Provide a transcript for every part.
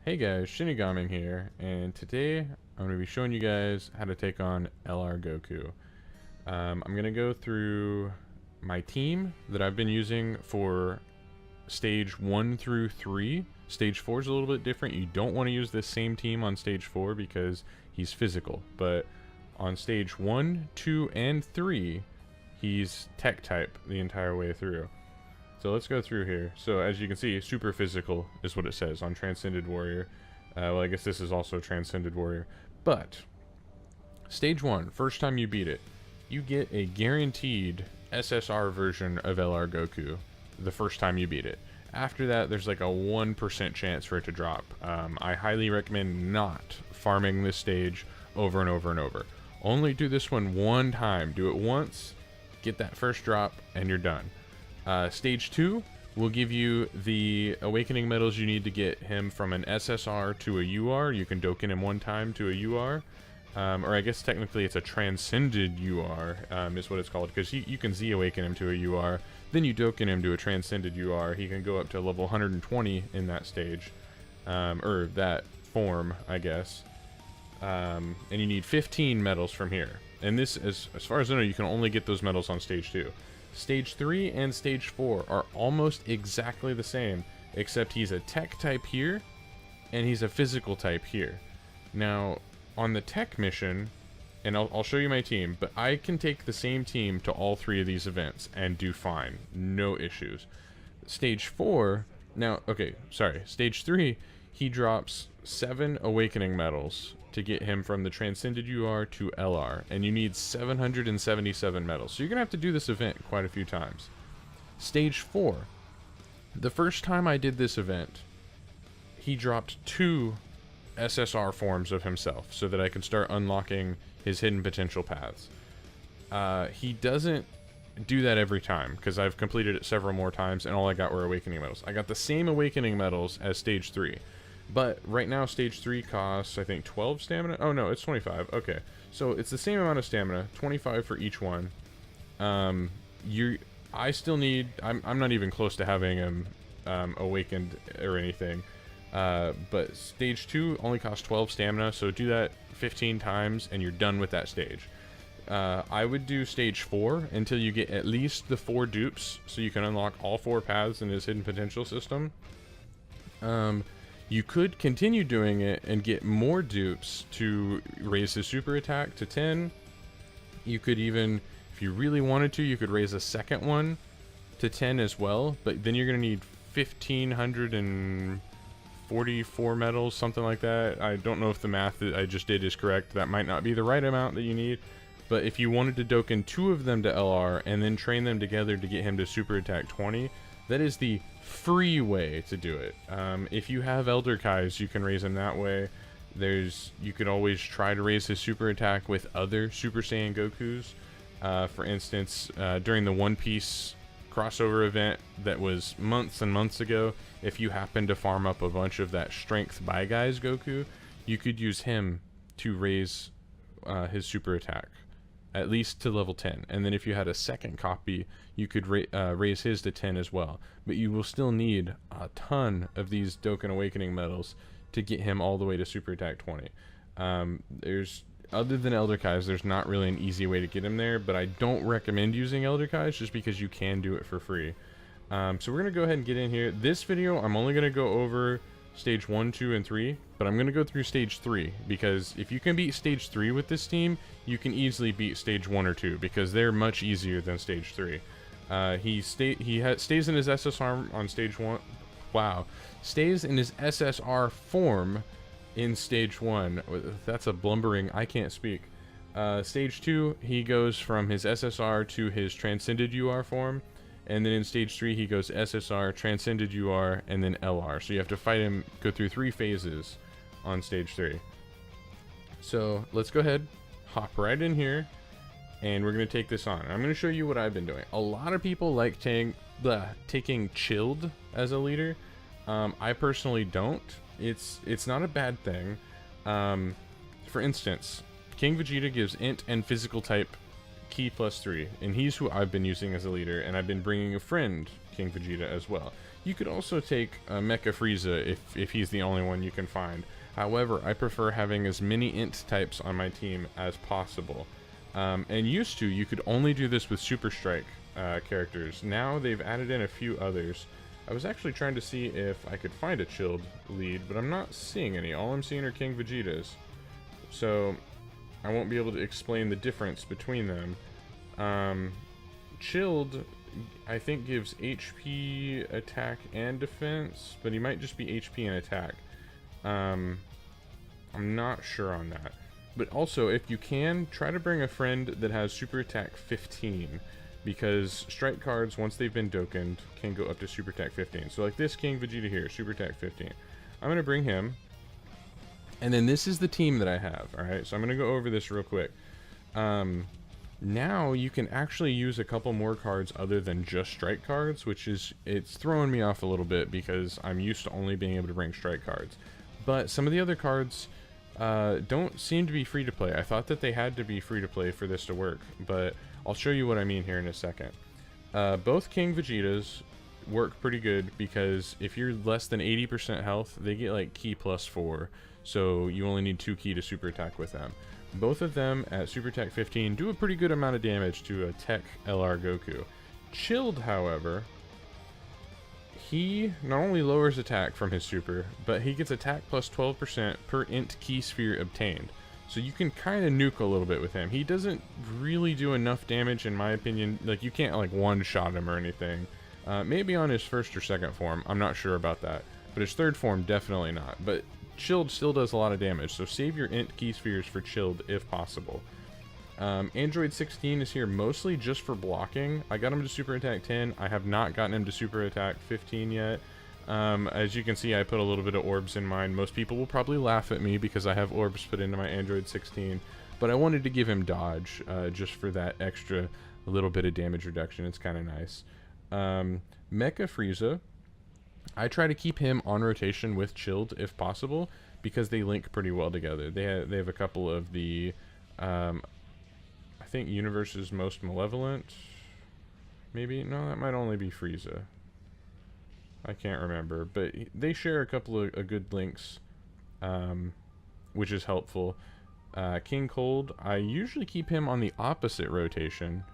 Hey guys, ShinigamiNG here, and today I'm going to be showing you guys how to take on LR Goku. I'm going to go through my team that I've been using for stage 1 through 3. Stage 4 is a little bit different. You don't want to use this same team on stage 4 because he's physical, but on stage 1, 2, and 3, he's tech type the entire way through. So let's go through here. So as you can see, super physical is what it says on Transcended Warrior. Well, I guess this is also Transcended Warrior. But stage 1, first time you beat it, you get a guaranteed SSR version of LR Goku the first time you beat it. After that, there's like a 1% chance for it to drop. I highly recommend not farming this stage over and over and over. Only do this one time. Do it once, get that first drop, and you're done. Stage 2 will give you the awakening medals you need to get him from an SSR to a UR. You can Dokkan him one time to a UR. Or I guess technically it's a Transcended UR, is what it's called, because you can Z awaken him to a UR. Then you Dokkan him to a Transcended UR. He can go up to level 120 in that stage. Or that form, I guess. And you need 15 medals from here. And this, as far as I know, you can only get those medals on stage 2. Stage 3 and stage 4 are almost exactly the same, except he's a tech type here, and he's a physical type here. Now, on the tech mission, and I'll show you my team, but I can take the same team to all 3 of these events and do fine. No issues. Stage 4, now, okay, sorry, stage 3, he drops 7 awakening medals to get him from the Transcended UR to LR, and you need 777 medals. So you're gonna have to do this event quite a few times. Stage 4, the first time I did this event, he dropped 2 SSR forms of himself so that I can start unlocking his hidden potential paths. He doesn't do that every time because I've completed it several more times and all I got were awakening medals. I got the same awakening medals as stage 3. But right now, stage 3 costs, I think, 12 stamina. Oh, no, it's 25. Okay. So it's the same amount of stamina, 25 for each one. I still need... I'm not even close to having him awakened or anything. But stage 2 only costs 12 stamina, so do that 15 times and you're done with that stage. I would do stage 4 until you get at least the 4 dupes, so you can unlock all 4 paths in his hidden potential system. You could continue doing it and get more dupes to raise his super attack to 10. You could even, if you really wanted to, you could raise a second one to 10 as well, but then you're going to need 1,544 medals, something like that. I don't know if the math that I just did is correct. That might not be the right amount that you need, but if you wanted to Dokkan 2 of them to LR and then train them together to get him to super attack 20, that is the free way to do it. If you have Elder Kais, you can raise him that way. You could always try to raise his super attack with other Super Saiyan Gokus. For instance, during the One Piece crossover event that was months and months ago, if you happen to farm up a bunch of that Strength by Guys Goku, you could use him to raise his super attack at least to level 10, and then if you had a second copy, you could raise his to 10 as well. But you will still need a ton of these Dokkan Awakening medals to get him all the way to super attack 20. Other than Elder Kais, there's not really an easy way to get him there, but I don't recommend using Elder Kais just because you can do it for free. So we're gonna go ahead and get in here. This video, I'm only gonna go over stage 1, 2, and 3, but I'm gonna go through stage 3 because if you can beat stage 3 with this team, you can easily beat stage 1 or 2 because they're much easier than stage 3. He stays in his SSR on stage 1. Wow, stays in his SSR form in stage 1. That's a blumbering. I can't speak. Stage 2, he goes from his SSR to his Transcended UR form. And then in stage 3, he goes SSR, Transcended UR, and then LR. So you have to fight him, go through 3 phases on stage 3. So let's go ahead, hop right in here, and we're going to take this on. I'm going to show you what I've been doing. A lot of people like taking Chilled as a leader. I personally don't. It's not a bad thing. For instance, King Vegeta gives int and physical type Ki +3, and he's who I've been using as a leader, and I've been bringing a friend, King Vegeta, as well. You could also take Mecha Frieza if he's the only one you can find. However, I prefer having as many int types on my team as possible. And used to, you could only do this with Super Strike characters. Now they've added in a few others. I was actually trying to see if I could find a Chilled lead, but I'm not seeing any. All I'm seeing are King Vegeta's. So I won't be able to explain the difference between them. Chilled, I think, gives HP, attack, and defense, but he might just be HP and attack. I'm not sure on that. But also, if you can, try to bring a friend that has super attack 15, because strike cards, once they've been Dokkaned, can go up to super attack 15. So like this King Vegeta here, super attack 15. I'm going to bring him, and then this is the team that I have, alright? So I'm going to go over this real quick. Now you can actually use a couple more cards other than just strike cards, which is, it's throwing me off a little bit because I'm used to only being able to bring strike cards. But some of the other cards don't seem to be free to play. I thought that they had to be free to play for this to work, but I'll show you what I mean here in a second. Both King Vegetas work pretty good because if you're less than 80% health, they get like Ki +4, so you only need 2 Ki to super attack with them. Both of them at super attack 15 do a pretty good amount of damage to a tech LR Goku. Chilled, however, he not only lowers attack from his super, but he gets attack plus 12% per int Ki sphere obtained. So you can kind of nuke a little bit with him. He doesn't really do enough damage, in my opinion. Like, you can't like one-shot him or anything. Maybe on his first or second form, I'm not sure about that. But his third form, definitely not. But Chilled still does a lot of damage, so save your int Ki spheres for Chilled if possible. Android 16 is here mostly just for blocking. I got him to super attack 10. I have not gotten him to super attack 15 yet. As you can see, I put a little bit of orbs in mine. Most people will probably laugh at me because I have orbs put into my Android 16, but I wanted to give him dodge just for that extra little bit of damage reduction. It's kind of nice. Mecha Frieza, I try to keep him on rotation with Chilled if possible because they link pretty well together. They have a couple of the I think Universe's Most Malevolent, maybe? No, that might only be Frieza. I can't remember, but they share a couple of good links, which is helpful. King Cold, I usually keep him on the opposite rotation,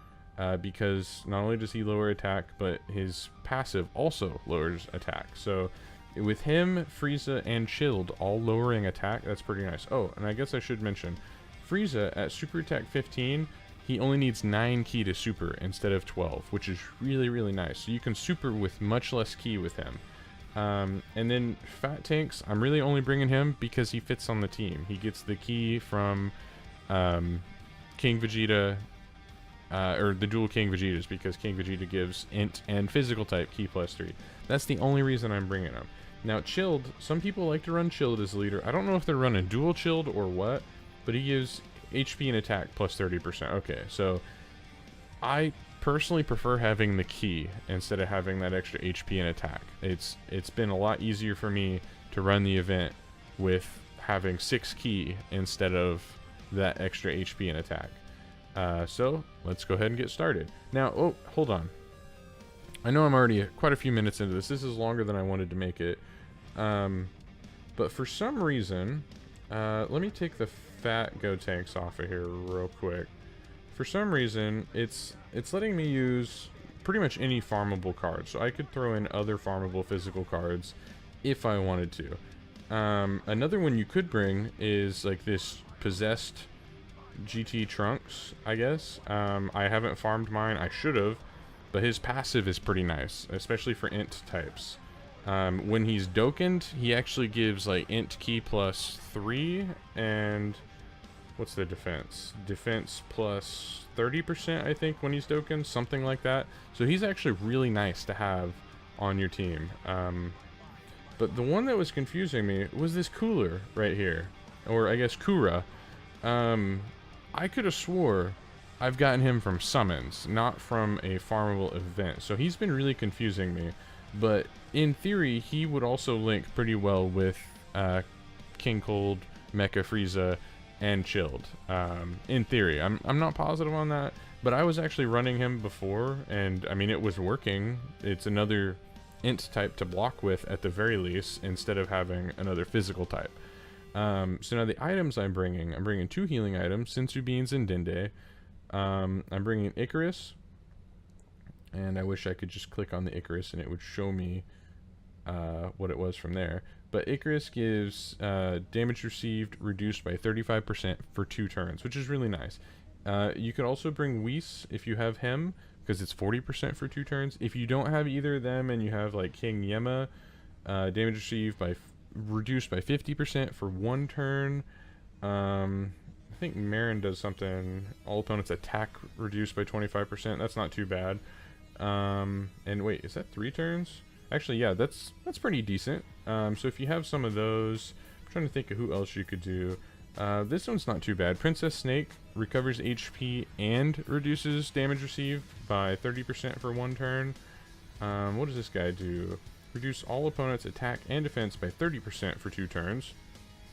because not only does he lower attack, but his passive also lowers attack. So with him, Frieza, and Chilled all lowering attack, that's pretty nice. Oh, and I guess I should mention, Frieza at super attack 15, he only needs 9 Ki to super instead of 12, which is really, really nice. So you can super with much less Ki with him. And then Fat Tanks, I'm really only bringing him because he fits on the team. He gets the Ki from King Vegeta, or the dual King Vegetas, because King Vegeta gives int and physical type Ki +3. That's the only reason I'm bringing him. Now Chilled, some people like to run Chilled as leader. I don't know if they're running dual Chilled or what, but he gives HP and attack plus 30%. Okay, so I personally prefer having the Ki instead of having that extra HP and attack. It's been a lot easier for me to run the event with having 6 Ki instead of that extra HP and attack. So let's go ahead and get started. Now, oh, hold on. I know I'm already quite a few minutes into this. This is longer than I wanted to make it. But for some reason, let me take the Fat Gotenks off of here real quick. For some reason, it's letting me use pretty much any farmable card, so I could throw in other farmable physical cards if I wanted to. Another one you could bring is like this possessed GT Trunks, I guess. I haven't farmed mine. I should have, but his passive is pretty nice, especially for int types. When he's Dokkaned, he actually gives like int Ki +3 and what's the defense? Defense plus 30%, I think, when he's Dokkaned, something like that. So he's actually really nice to have on your team. But the one that was confusing me was this Cooler right here, or I guess Kura. I could have swore I've gotten him from summons, not from a farmable event. So he's been really confusing me. But in theory, he would also link pretty well with King Cold, Mecha Frieza, and Chilled. In theory, I'm not positive on that, but I was actually running him before, and I mean, it was working. It's another int type to block with at the very least, instead of having another physical type. So now the items I'm bringing 2 healing items, Senzu Beans and Dende. I'm bringing Icarus, and I wish I could just click on the Icarus and it would show me what it was from there. But Icarus gives damage received reduced by 35% for 2 turns, which is really nice. You could also bring Whis if you have him, because it's 40% for 2 turns. If you don't have either of them and you have like King Yema, damage received by reduced by 50% for 1 turn. I think Marin does something, all opponents attack reduced by 25%. That's not too bad. And wait, is that 3 turns? Actually, yeah, that's pretty decent. So if you have some of those, I'm trying to think of who else you could do. This one's not too bad. Princess Snake recovers HP and reduces damage received by 30% for 1 turn. What does this guy do? Reduce all opponents' attack and defense by 30% for 2 turns.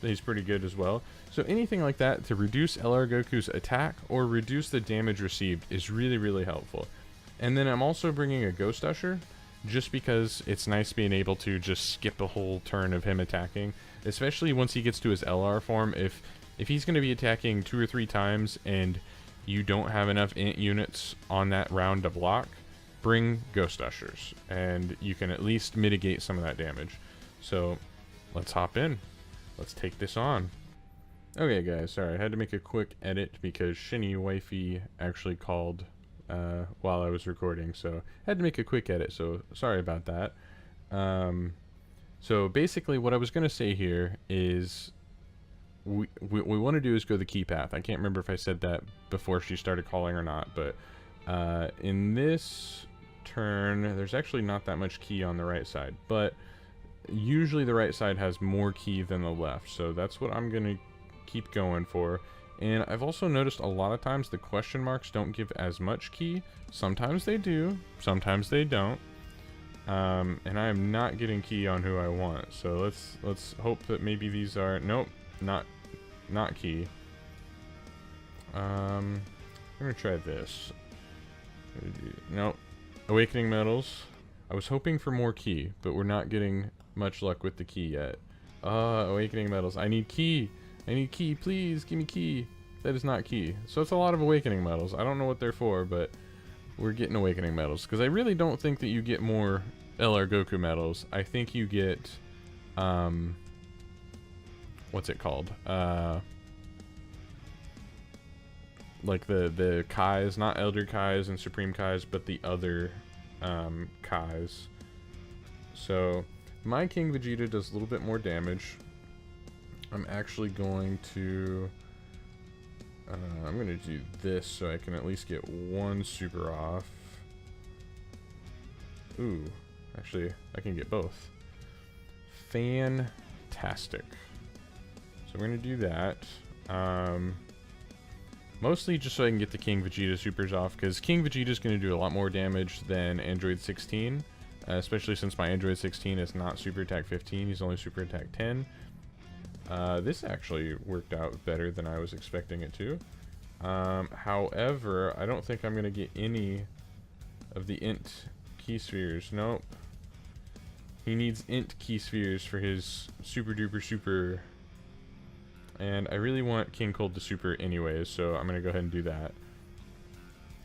He's pretty good as well. So anything like that to reduce LR Goku's attack or reduce the damage received is really, really helpful. And then I'm also bringing a Ghost Usher, just because it's nice being able to just skip a whole turn of him attacking, especially once he gets to his LR form. If he's going to be attacking 2 or 3 times and you don't have enough int units on that round to block, bring Ghost Ushers, and you can at least mitigate some of that damage. So let's hop in. Let's take this on. Okay guys, sorry, I had to make a quick edit because Shinny Wifey actually called while I was recording, so I had to make a quick edit, so sorry about that. So basically what I was going to say here is we want to do is go the key path. I can't remember if I said that before she started calling or not, but in this turn there's actually not that much key on the right side, but usually the right side has more key than the left, so that's what I'm gonna keep going for. And I've also noticed a lot of times the question marks don't give as much key. Sometimes they do, sometimes they don't, and I am not getting key on who I want, so let's hope that maybe these are, nope, not key. I'm gonna try this. Nope. Awakening Metals. I was hoping for more key, but we're not getting much luck with the key yet. Awakening Metals. I need key. I need key. Please give me key. That is not key. So it's a lot of Awakening Metals. I don't know what they're for, but we're getting Awakening Metals. Because I really don't think that you get more LR Goku medals. I think you get, what's it called? Like the Kais, not Elder Kais and Supreme Kais, but the other Kais. So my King Vegeta does a little bit more damage. I'm actually going to I'm gonna do this so I can at least get 1 super off. Ooh, actually I can get both. Fantastic. So we're gonna do that. Mostly just so I can get the King Vegeta supers off, because King Vegeta is going to do a lot more damage than Android 16, especially since my Android 16 is not Super Attack 15, he's only Super Attack 10. This actually worked out better than I was expecting it to. However, I don't think I'm going to get any of the int key spheres. Nope. He needs int key spheres for his super duper super. And I really want King Cold to super anyways, so I'm going to go ahead and do that.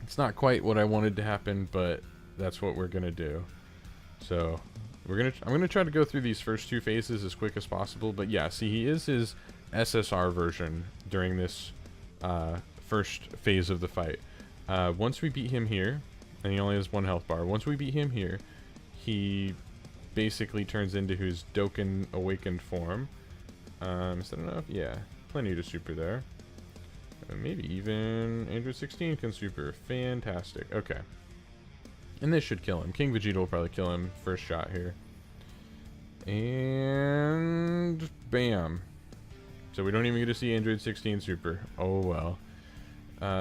It's not quite what I wanted to happen, but that's what we're going to do. So I'm going to try to go through these first 2 phases as quick as possible. But yeah, see, he is his SSR version during this first phase of the fight. Once we beat him here, and he only has 1 health bar. Once we beat him here, he basically turns into his Dokkan Awakened form. Is that enough? Yeah, plenty to super there. Maybe even Android 16 can super. Fantastic. Okay. And this should kill him. King Vegeta will probably kill him first shot here. And bam. So we don't even get to see Android 16 super. Oh well.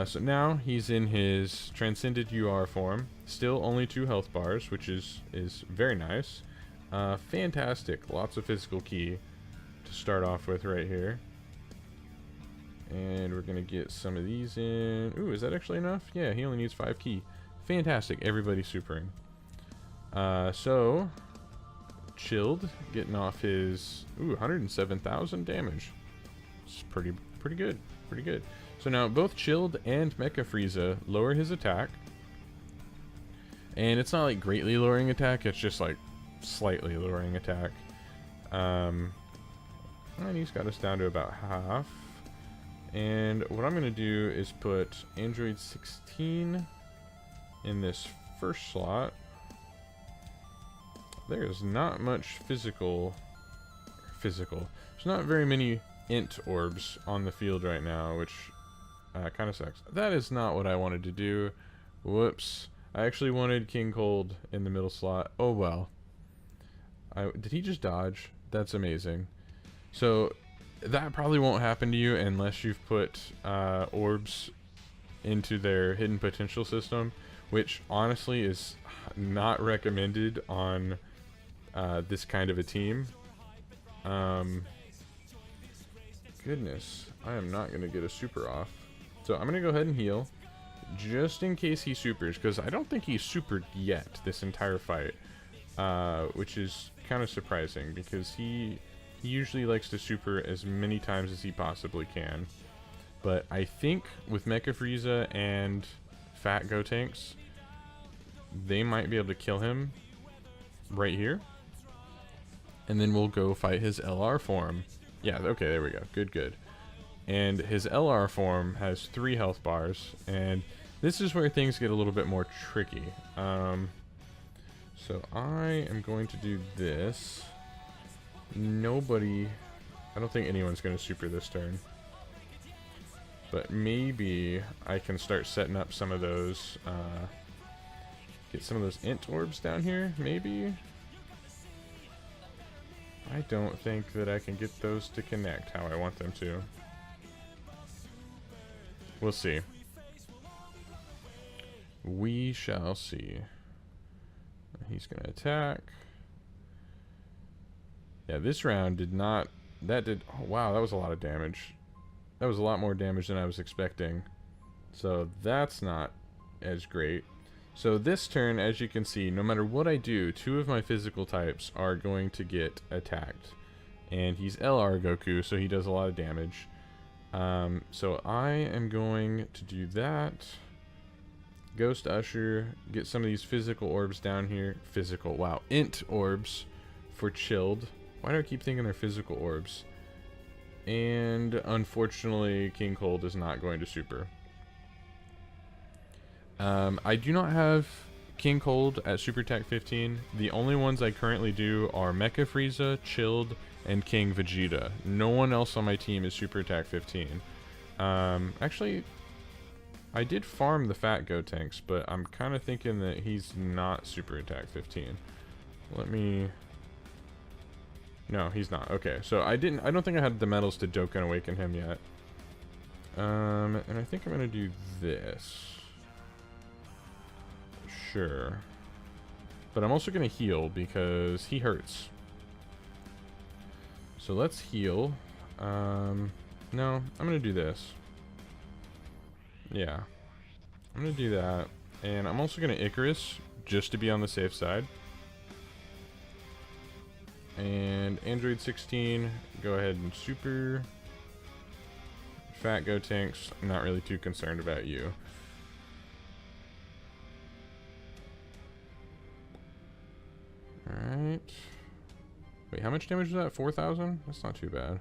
So now he's in his Transcended UR form. Still only 2 health bars, which is very nice. Fantastic. Lots of physical ki to start off with right here. And we're gonna get some of these in. Ooh, is that actually enough? Yeah, he only needs 5 ki. Fantastic. Everybody's supering. So Chilled getting off his 107,000 damage. It's pretty good, pretty good. So now both Chilled and Mecha Frieza lower his attack, and it's not like greatly lowering attack. It's just like slightly lowering attack. And he's got us down to about half. And what I'm gonna do is put Android 16 in this first slot. There's not much physical. There's not very many int orbs on the field right now, which kind of sucks. That is not what I wanted to do. Whoops. I actually wanted King Cold in the middle slot. Oh well. Did he just dodge? That's amazing. So that probably won't happen to you unless you've put orbs into their hidden potential system, which honestly is not recommended on this kind of a team. Goodness, I am not going to get a super off. So I'm going to go ahead and heal, just in case he supers, because I don't think he's supered yet this entire fight, which is kind of surprising, because he usually likes to super as many times as he possibly can. But I think with Mecha Frieza and Fat Gotenks, they might be able to kill him right here. And then we'll go fight his LR form. Yeah, okay, there we go. Good. And his LR form has 3 health bars, and this is where things get a little bit more tricky. So I am going to do this. I don't think anyone's going to super this turn. But maybe I can start setting up some of those, get some of those int orbs down here, maybe? I don't think that I can get those to connect how I want them to. We'll see. We shall see. He's going to attack. Yeah, this round did not... oh, wow, that was a lot of damage. That was a lot more damage than I was expecting. So that's not as great. So this turn, as you can see, no matter what I do, 2 of my physical types are going to get attacked. And he's LR Goku, so he does a lot of damage. So I am going to do that. Ghost Usher, get some of these physical orbs down here. Wow, int orbs for Chilled. Why do I keep thinking they're physical orbs? And unfortunately, King Cold is not going to super. I do not have King Cold at Super Attack 15. The only ones I currently do are Mecha Frieza, Chilled, and King Vegeta. No one else on my team is Super Attack 15. Actually, I did farm the Fat Gotenks, but I'm kind of thinking that he's not Super Attack 15. No, he's not. Okay, so I don't think I had the medals to Dokkan Awaken him yet. And I think I'm gonna do this. Sure. But I'm also gonna heal because he hurts. So let's heal. No, I'm gonna do this. Yeah. I'm gonna do that. And I'm also gonna Icarus just to be on the safe side. And Android 16, go ahead and super. Fat Gotenks, I'm not really too concerned about you. Alright. Wait, how much damage was that? 4,000? That's not too bad.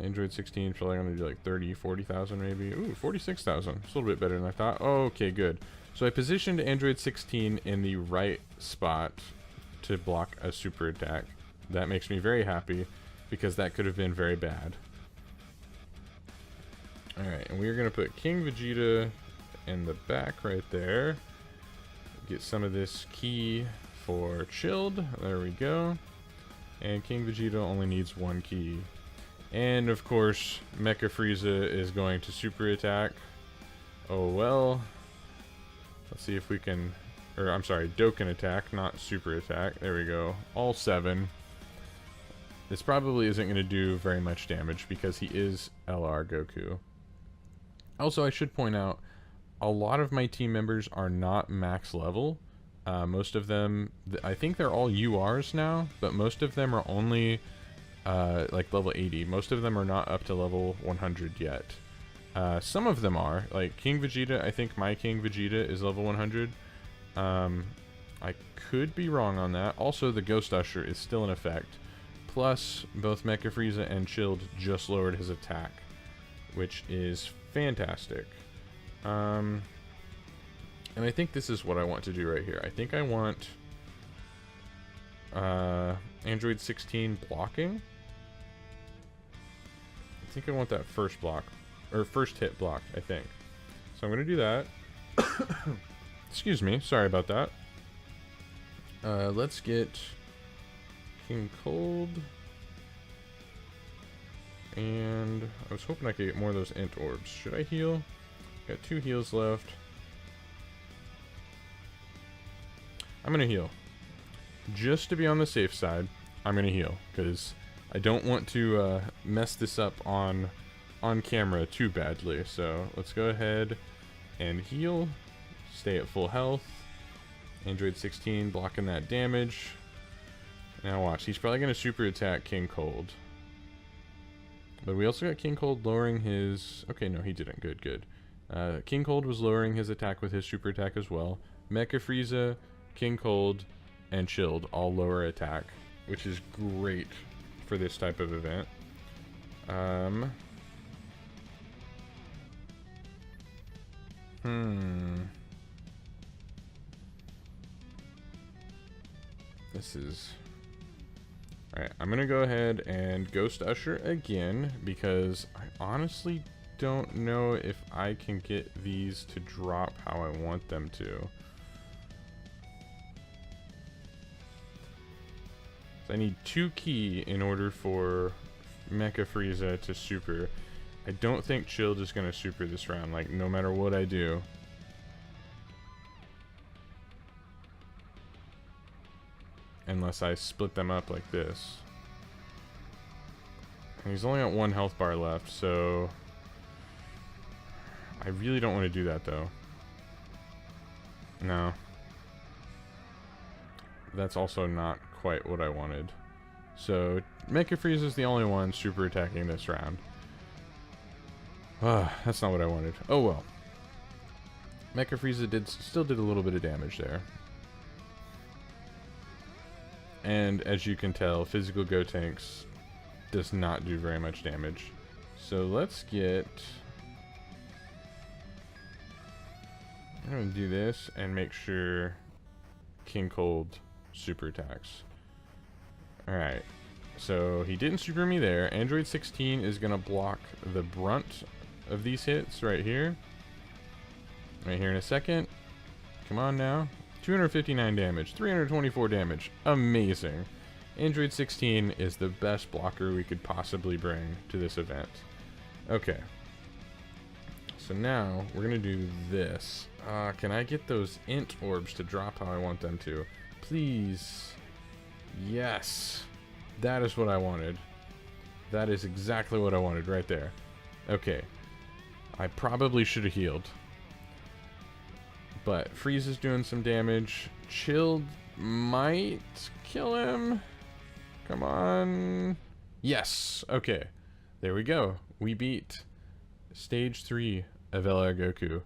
Android 16, probably gonna do like 30, 40,000 maybe. Ooh, 46,000. It's a little bit better than I thought. Oh, okay, good. So I positioned Android 16 in the right spot to block a super attack. That makes me very happy because that could have been very bad. Alright, and we're gonna put King Vegeta in the back right there. Get some of this key for Chilled. There we go. And King Vegeta only needs 1 key. And of course, Mecha Frieza is going to super attack. Oh well. Let's see if we can... Or, I'm sorry, Dokkan attack, not super attack. There we go. All 7. This probably isn't going to do very much damage because he is LR Goku. Also, I should point out, a lot of my team members are not max level. Most of them, I think they're all URs now, but most of them are only like level 80. Most of them are not up to level 100 yet. Some of them are, like King Vegeta. I think my King Vegeta is level 100. I could be wrong on that. Also, the Ghost Usher is still in effect. Plus, both Mecha Frieza and Chilled just lowered his attack, which is fantastic. And I think this is what I want to do right here. I think I want Android 16 blocking. I think I want that first block, or first hit block, I think. So I'm going to do that. Excuse me, sorry about that. Let's get King Cold. And I was hoping I could get more of those int orbs. Should I heal? Got 2 heals left. I'm gonna heal. Just to be on the safe side, I'm gonna heal, because I don't want to mess this up on camera too badly. So let's go ahead and heal. Stay at full health. Android 16 blocking that damage. Now watch, he's probably gonna super attack King Cold. But we also got King Cold lowering his... Okay, no, he didn't. Good, good. King Cold was lowering his attack with his super attack as well. Mecha Frieza, King Cold, and Chilled all lower attack, which is great for this type of event. This is... Alright, I'm gonna go ahead and Ghost Usher again, because I honestly don't know if I can get these to drop how I want them to. So I need 2 ki in order for Mecha Frieza to super. I don't think Chilled is gonna super this round, like no matter what I do. Unless I split them up like this. And he's only got 1 health bar left, so I really don't want to do that though. No. That's also not quite what I wanted. So Mecha Frieza is the only one super attacking this round. That's not what I wanted. Oh well. Mecha Frieza still did a little bit of damage there. And as you can tell, physical Gotenks does not do very much damage. So let's get... I'm going to do this and make sure King Cold super attacks. Alright, so he didn't super me there. Android 16 is going to block the brunt of these hits right here. Right here in a second. Come on now. 259 damage, 324 damage. Amazing. Android 16 is the best blocker we could possibly bring to this event. Okay. So now we're going to do this. Can I get those int orbs to drop how I want them to? Please. Yes. That is what I wanted. That is exactly what I wanted right there. Okay. I probably should have healed. But Frieza's doing some damage. Chilled might kill him. Come on. Yes. Okay. There we go. We beat Stage 3 of LR Goku.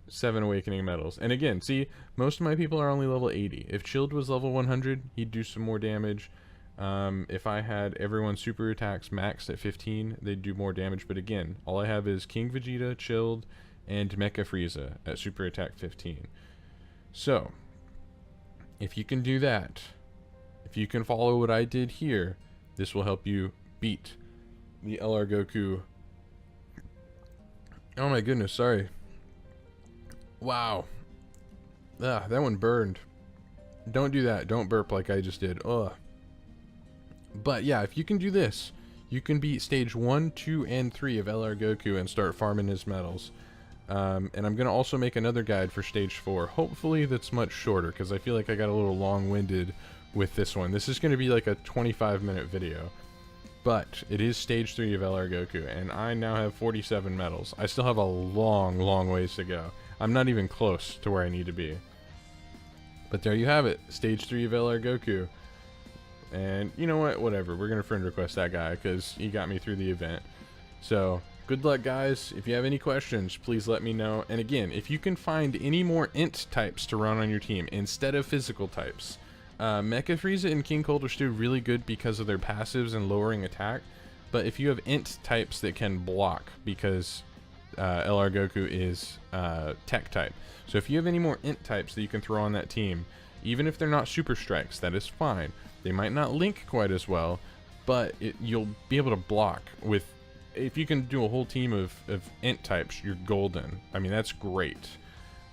7 Awakening Medals. And again, see, most of my people are only level 80. If Chilled was level 100, he'd do some more damage. If I had everyone's super attacks maxed at 15, they'd do more damage. But again, all I have is King Vegeta, Chilled, and Mecha Frieza at super attack 15. So, if you can do that, if you can follow what I did here, this will help you beat the LR Goku. Oh my goodness, sorry. Wow. That one burned. Don't do that. Don't burp like I just did. Ugh. But yeah, if you can do this, you can beat stage 1, 2, and 3 of LR Goku and start farming his medals. And I'm going to also make another guide for stage 4. Hopefully that's much shorter, because I feel like I got a little long-winded with this one. This is going to be like a 25-minute video. But it is stage 3 of LR Goku, and I now have 47 medals. I still have a long, long ways to go. I'm not even close to where I need to be. But there you have it, stage 3 of LR Goku. And you know what, whatever, we're gonna friend request that guy because he got me through the event. So good luck, guys. If you have any questions, please let me know. And again, if you can find any more int types to run on your team instead of physical types, Mecha Frieza and King Cold are still really good because of their passives and lowering attack. But if you have int types that can block, because LR Goku is tech type, so if you have any more int types that you can throw on that team, even if they're not super strikes, that is fine. They might not link quite as well, but you'll be able to block with. If you can do a whole team of int types, you're golden. I mean, that's great.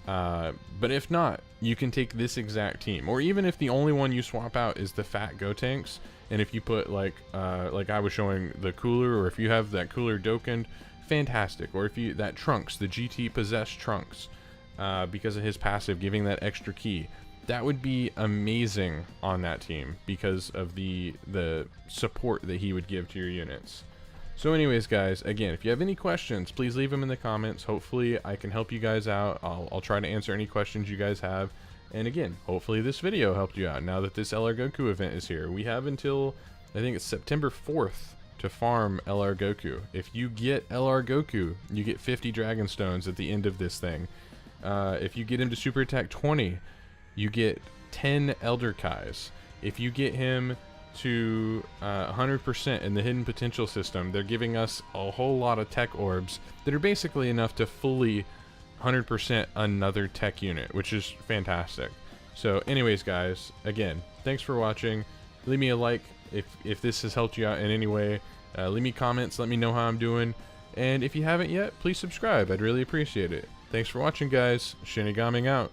But if not, you can take this exact team, or even if the only one you swap out is the fat Gotenks, and if you put like I was showing the Cooler, or if you have that Cooler Dokkan, fantastic. Or if you that Trunks, the GT possessed Trunks, because of his passive giving that extra key, that would be amazing on that team because of the support that he would give to your units. So anyways, guys, again, if you have any questions, please leave them in the comments. Hopefully I can help you guys out. I'll try to answer any questions you guys have. And again, hopefully this video helped you out now that this LR Goku event is here. We have until, I think it's September 4th to farm LR Goku. If you get LR Goku, you get 50 Dragonstones at the end of this thing. If you get him to Super Attack 20, you get 10 Elder Kais. If you get him to 100% in the hidden potential system, they're giving us a whole lot of tech orbs that are basically enough to fully 100% another tech unit, which is fantastic. So anyways, guys, again, thanks for watching. Leave me a like if this has helped you out in any way. Leave me comments, let me know how I'm doing, and if you haven't yet, please subscribe. I'd really appreciate it. Thanks for watching, guys. ShinigamiNG out.